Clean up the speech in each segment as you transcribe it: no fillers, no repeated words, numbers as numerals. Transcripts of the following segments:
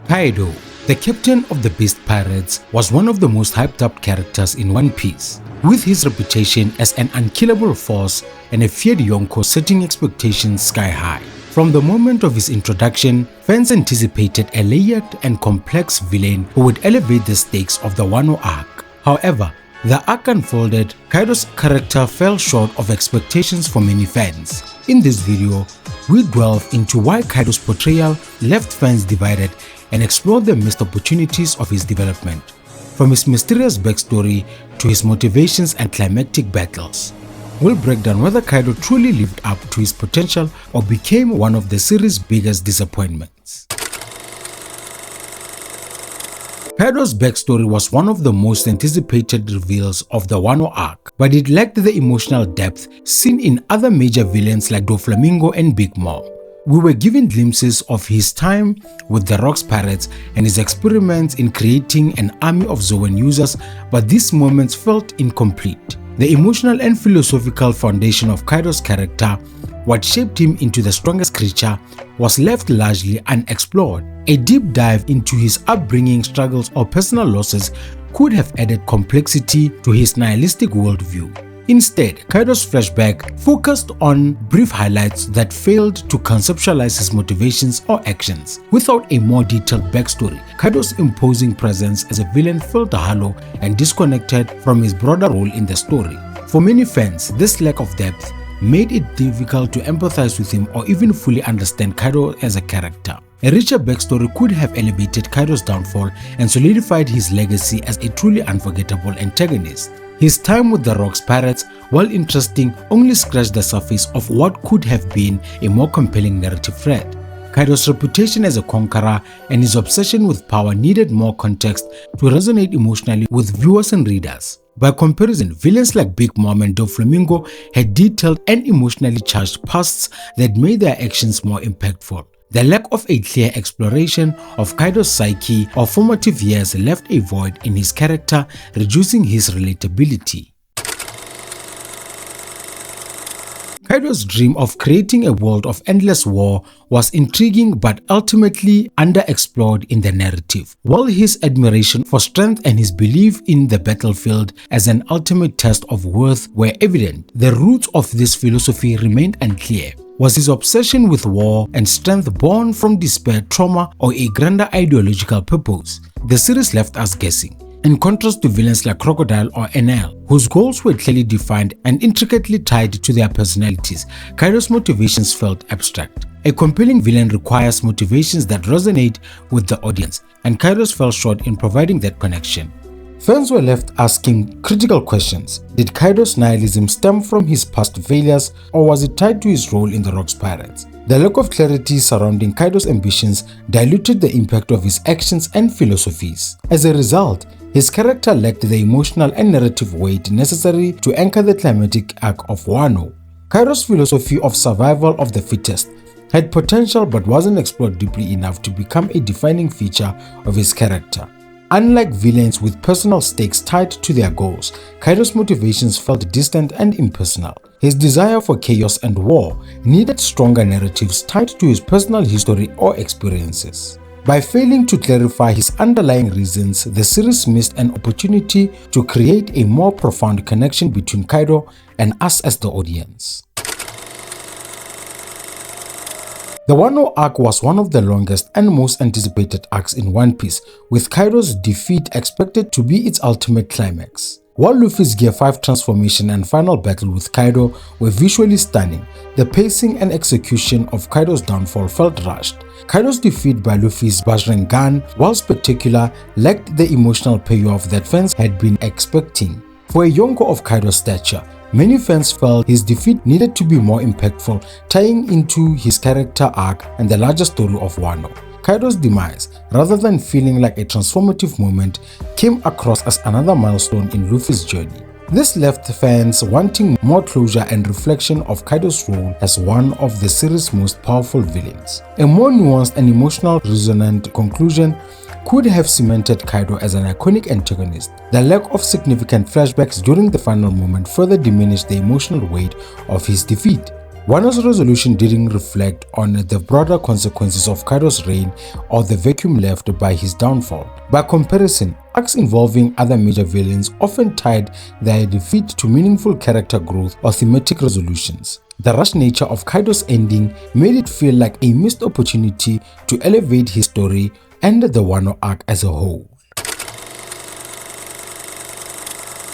Kaido, the captain of the Beast Pirates, was one of the most hyped up characters in One Piece, with his reputation as an unkillable force and a feared Yonko setting expectations sky high. From the moment of his introduction, fans anticipated a layered and complex villain who would elevate the stakes of the Wano arc. However, the arc unfolded, Kaido's character fell short of expectations for many fans. In this video, we delve into why Kaido's portrayal left fans divided and explore the missed opportunities of his development, from his mysterious backstory to his motivations and climactic battles. We'll break down whether Kaido truly lived up to his potential or became one of the series' biggest disappointments. Kaido's backstory was one of the most anticipated reveals of the Wano arc, but it lacked the emotional depth seen in other major villains like Doflamingo and Big Mom. We were given glimpses of his time with the Rocks Pirates and his experiments in creating an army of Zoan users, but these moments felt incomplete. The emotional and philosophical foundation of Kaido's character, what shaped him into the strongest creature, was left largely unexplored. A deep dive into his upbringing, struggles, or personal losses could have added complexity to his nihilistic worldview. Instead, Kaido's flashback focused on brief highlights that failed to conceptualize his motivations or actions. Without a more detailed backstory, Kaido's imposing presence as a villain felt hollow and disconnected from his broader role in the story. For many fans, this lack of depth made it difficult to empathize with him or even fully understand Kaido as a character. A richer backstory could have elevated Kaido's downfall and solidified his legacy as a truly unforgettable antagonist. His time with the Rocks Pirates, while interesting, only scratched the surface of what could have been a more compelling narrative thread. Kaido's reputation as a conqueror and his obsession with power needed more context to resonate emotionally with viewers and readers. By comparison, villains like Big Mom and Doflamingo had detailed and emotionally charged pasts that made their actions more impactful. The lack of a clear exploration of Kaido's psyche or formative years left a void in his character, reducing his relatability. Kaido's dream of creating a world of endless war was intriguing but ultimately underexplored in the narrative. While his admiration for strength and his belief in the battlefield as an ultimate test of worth were evident, the roots of this philosophy remained unclear. Was his obsession with war and strength born from despair, trauma, or a grander ideological purpose? The series left us guessing. In contrast to villains like Crocodile or Enel, whose goals were clearly defined and intricately tied to their personalities, Kaido's motivations felt abstract. A compelling villain requires motivations that resonate with the audience, and Kaido's fell short in providing that connection. Fans were left asking critical questions. Did Kaido's nihilism stem from his past failures, or was it tied to his role in the Rocks Pirates? The lack of clarity surrounding Kaido's ambitions diluted the impact of his actions and philosophies. As a result, his character lacked the emotional and narrative weight necessary to anchor the climatic arc of Wano. Kaido's philosophy of survival of the fittest had potential but wasn't explored deeply enough to become a defining feature of his character. Unlike villains with personal stakes tied to their goals, Kaido's motivations felt distant and impersonal. His desire for chaos and war needed stronger narratives tied to his personal history or experiences. By failing to clarify his underlying reasons, the series missed an opportunity to create a more profound connection between Kaido and us as the audience. The Wano arc was one of the longest and most anticipated arcs in One Piece, with Kaido's defeat expected to be its ultimate climax. While Luffy's Gear 5 transformation and final battle with Kaido were visually stunning, the pacing and execution of Kaido's downfall felt rushed. Kaido's defeat by Luffy's Bajrangan, while spectacular, lacked the emotional payoff that fans had been expecting. For a Yonko of Kaido's stature, many fans felt his defeat needed to be more impactful, tying into his character arc and the larger story of Wano. Kaido's demise, rather than feeling like a transformative moment, came across as another milestone in Luffy's journey. This left fans wanting more closure and reflection of Kaido's role as one of the series' most powerful villains. A more nuanced and emotional resonant conclusion could have cemented Kaido as an iconic antagonist. The lack of significant flashbacks during the final moment further diminished the emotional weight of his defeat. Wano's resolution didn't reflect on the broader consequences of Kaido's reign or the vacuum left by his downfall. By comparison, arcs involving other major villains often tied their defeat to meaningful character growth or thematic resolutions. The rushed nature of Kaido's ending made it feel like a missed opportunity to elevate his story and the Wano arc as a whole.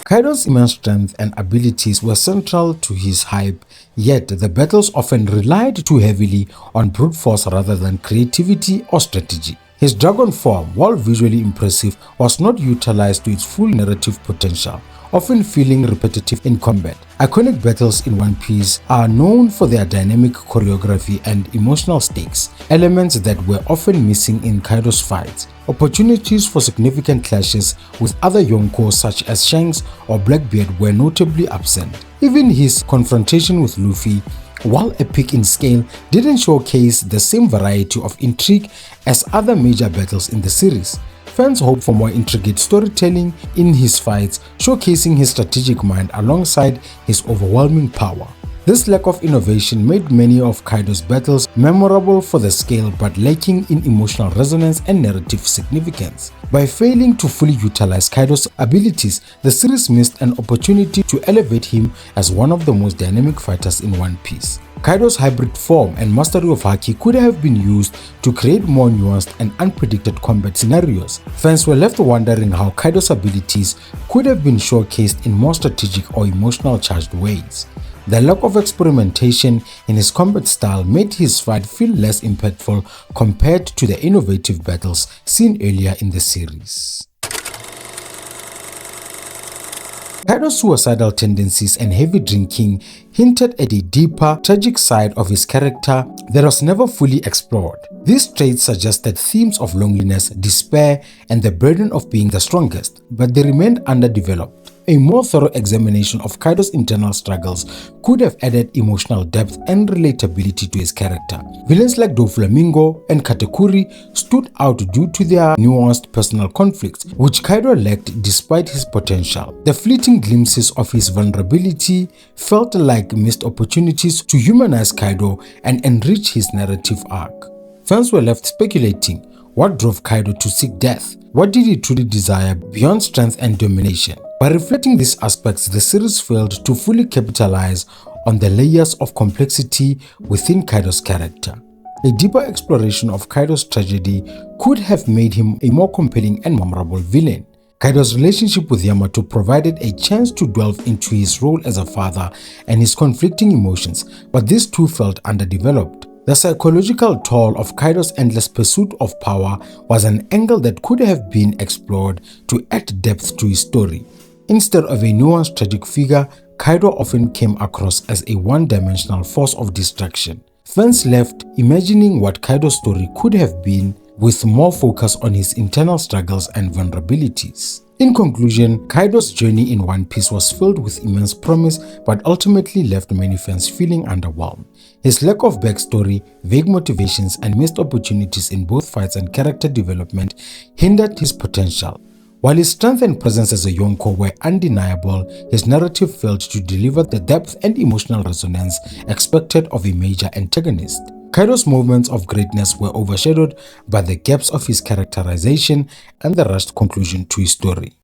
Kaido's immense strength and abilities were central to his hype, yet the battles often relied too heavily on brute force rather than creativity or strategy. His dragon form, while visually impressive, was not utilized to its full narrative potential, often feeling repetitive in combat. Iconic battles in One Piece are known for their dynamic choreography and emotional stakes, elements that were often missing in Kaido's fights. Opportunities for significant clashes with other Yonko such as Shanks or Blackbeard were notably absent. Even his confrontation with Luffy, while epic in scale, didn't showcase the same variety of intrigue as other major battles in the series. Fans hope for more intricate storytelling in his fights, showcasing his strategic mind alongside his overwhelming power. This lack of innovation made many of Kaido's battles memorable for the scale but lacking in emotional resonance and narrative significance. By failing to fully utilize Kaido's abilities, the series missed an opportunity to elevate him as one of the most dynamic fighters in One Piece. Kaido's hybrid form and mastery of Haki could have been used to create more nuanced and unpredicted combat scenarios. Fans were left wondering how Kaido's abilities could have been showcased in more strategic or emotional charged ways. The lack of experimentation in his combat style made his fight feel less impactful compared to the innovative battles seen earlier in the series. Kaido's suicidal tendencies and heavy drinking hinted at a deeper, tragic side of his character that was never fully explored. These traits suggested themes of loneliness, despair, and the burden of being the strongest, but they remained underdeveloped. A more thorough examination of Kaido's internal struggles could have added emotional depth and relatability to his character. Villains like Doflamingo and Katakuri stood out due to their nuanced personal conflicts, which Kaido lacked despite his potential. The fleeting glimpses of his vulnerability felt like missed opportunities to humanize Kaido and enrich his narrative arc. Fans were left speculating, what drove Kaido to seek death? What did he truly desire beyond strength and domination? By reflecting these aspects, the series failed to fully capitalize on the layers of complexity within Kaido's character. A deeper exploration of Kaido's tragedy could have made him a more compelling and memorable villain. Kaido's relationship with Yamato provided a chance to delve into his role as a father and his conflicting emotions, but these two felt underdeveloped. The psychological toll of Kaido's endless pursuit of power was an angle that could have been explored to add depth to his story. Instead of a nuanced tragic figure, Kaido often came across as a one-dimensional force of destruction. Fans left imagining what Kaido's story could have been, with more focus on his internal struggles and vulnerabilities. In conclusion, Kaido's journey in One Piece was filled with immense promise but ultimately left many fans feeling underwhelmed. His lack of backstory, vague motivations, and missed opportunities in both fights and character development hindered his potential. While his strength and presence as a Yonko were undeniable, his narrative failed to deliver the depth and emotional resonance expected of a major antagonist. Kaido's moments of greatness were overshadowed by the gaps of his characterization and the rushed conclusion to his story.